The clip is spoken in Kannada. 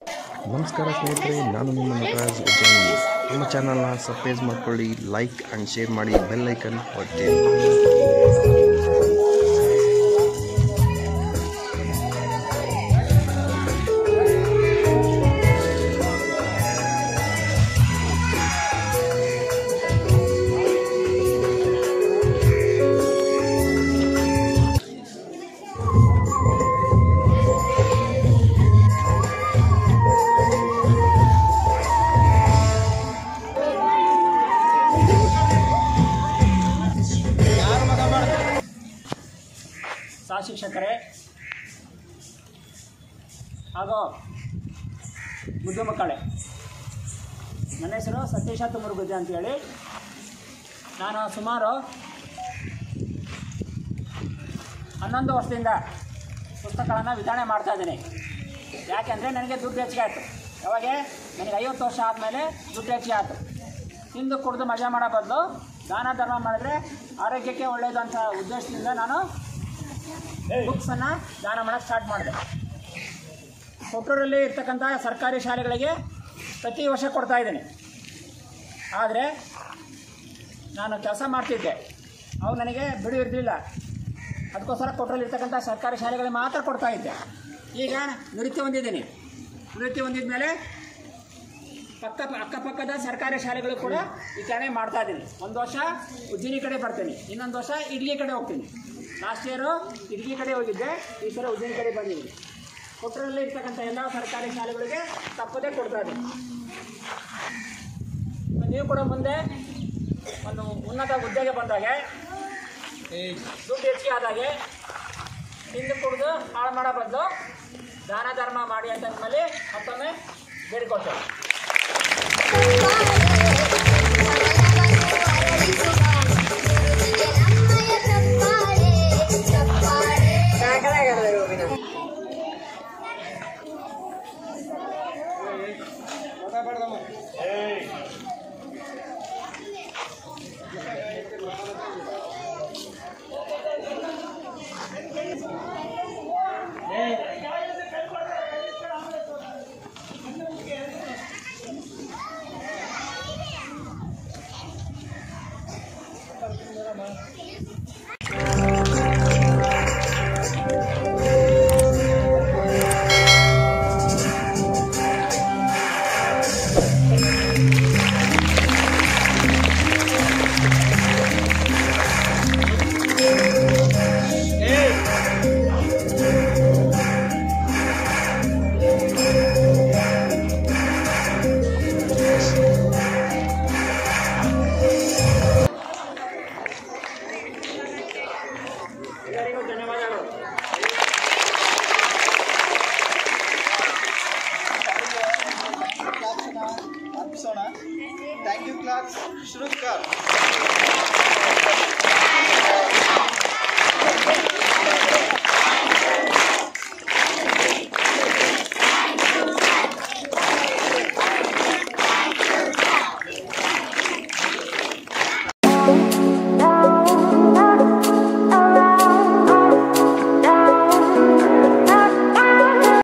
ನಮಸ್ಕಾರ ಸ್ನೇಹಿತರೆ, ನಾನು ನಿಮ್ಮ ನಟರಾಜ್ ಉಜ್ಜಯಿನಿ. ನಮ್ಮ ಚಾನಲ್ನ ಸಬ್ಸ್ಕ್ರೈಬ್ ಮಾಡ್ಕೊಳ್ಳಿ, ಲೈಕ್ ಆ್ಯಂಡ್ ಶೇರ್ ಮಾಡಿ, ಬೆಲ್ ಐಕನ್ ಒತ್ತಿ. ಶಿಕ್ಷಕರೇ ಹಾಗೂ ಮುದ್ದು ಮಕ್ಕಳೇ, ನನ್ನ ಹೆಸರು ಸತೀಶ ತುಮರುಗುದ್ದೆ ಅಂತೇಳಿ. ನಾನು ಸುಮಾರು 11 ವರ್ಷದಿಂದ ಪುಸ್ತಕಗಳನ್ನು ವಿತರಣೆ ಮಾಡ್ತಾಯಿದ್ದೀನಿ. ಯಾಕೆಂದರೆ ನನಗೆ ದುಡ್ಡು ಹೆಚ್ಚಿಗೆ ಆಯಿತು. ಯಾವಾಗ ನನಗೆ 50 ವರ್ಷ ಆದಮೇಲೆ ದುಡ್ಡು ಹೆಚ್ಚಿಗೆ ಆಯಿತು. ತಿಂದು ಕುಡಿದು ಮಜಾ ಮಾಡೋ ಬದಲು ದಾನ ಧರ್ಮ ಮಾಡಿದ್ರೆ ಆರೋಗ್ಯಕ್ಕೆ ಒಳ್ಳೆಯದು ಅಂತ ಉದ್ದೇಶದಿಂದ ನಾನು ಬುಕ್ಸನ್ನು ದಾನ ಮಾಡೋಕ್ಕೆ ಸ್ಟಾರ್ಟ್ ಮಾಡಿದೆ. ಕೊಟ್ಟೂರಲ್ಲಿ ಇರ್ತಕ್ಕಂಥ ಸರ್ಕಾರಿ ಶಾಲೆಗಳಿಗೆ ಪ್ರತಿ ವರ್ಷ ಕೊಡ್ತಾಯಿದ್ದೀನಿ. ಆದರೆ ನಾನು ಕೆಲಸ ಮಾಡ್ತಿದ್ದೆ, ಅವು ನನಗೆ ಬಿಡು ಇರಲಿಲ್ಲ. ಅದಕ್ಕೋಸ್ಕರ ಕೊಟ್ಟೂರಲ್ಲಿ ಇರ್ತಕ್ಕಂಥ ಸರ್ಕಾರಿ ಶಾಲೆಗಳಿಗೆ ಮಾತ್ರ ಕೊಡ್ತಾಯಿದ್ದೆ. ಈಗ ನಿವೃತ್ತಿ ಹೊಂದಿದ್ದೀನಿ. ನಿವೃತ್ತಿ ಹೊಂದಿದ ಮೇಲೆ ಅಕ್ಕಪಕ್ಕದ ಸರ್ಕಾರಿ ಶಾಲೆಗಳು ಕೂಡ ವಿತರಣೆ ಮಾಡ್ತಾಯಿದ್ದೀನಿ. ಒಂದು ವರ್ಷ ಉಜ್ಜಿನಿ ಕಡೆ ಬರ್ತೀನಿ, ಇನ್ನೊಂದು ವರ್ಷ ಇಡ್ಲಿ ಕಡೆ ಹೋಗ್ತೀನಿ. ಲಾಸ್ಟ್ ಇಯರು ಇಡ್ಲಿ ಕಡೆ ಹೋಗಿದ್ದೆ, ಈ ಸಲ ಉಜ್ಜಿನಿ ಕಡೆ ಬಂದಿದ್ದೀನಿ. ಕೊಟ್ಟೂರಲ್ಲಿ ಇರ್ತಕ್ಕಂಥ ಎಲ್ಲ ಸರ್ಕಾರಿ ಶಾಲೆಗಳಿಗೆ ತಪ್ಪದೇ ಕೊಡ್ತಾಯಿದ್ದೀನಿ. ನೀವು ಕೂಡ ಮುಂದೆ ಒಂದು ಉನ್ನತ ಹುದ್ದೆಗೆ ಬಂದಾಗೆ, ದುಡ್ಡು ಹೆಚ್ಚಿಗೆ ಆದಾಗೆ ತಿಂದು ಕುಡಿದು ಹಾಳು ಮಾಡೋ ಬದಲು ದಾನ ಧರ್ಮ ಮಾಡಿ ಅಂತ ನಿಮ್ಮಲ್ಲಿ ಮತ್ತೊಮ್ಮೆ ಬೇಡಿಕೊಳ್ತೇವೆ. Thank you, class. Shrutkar.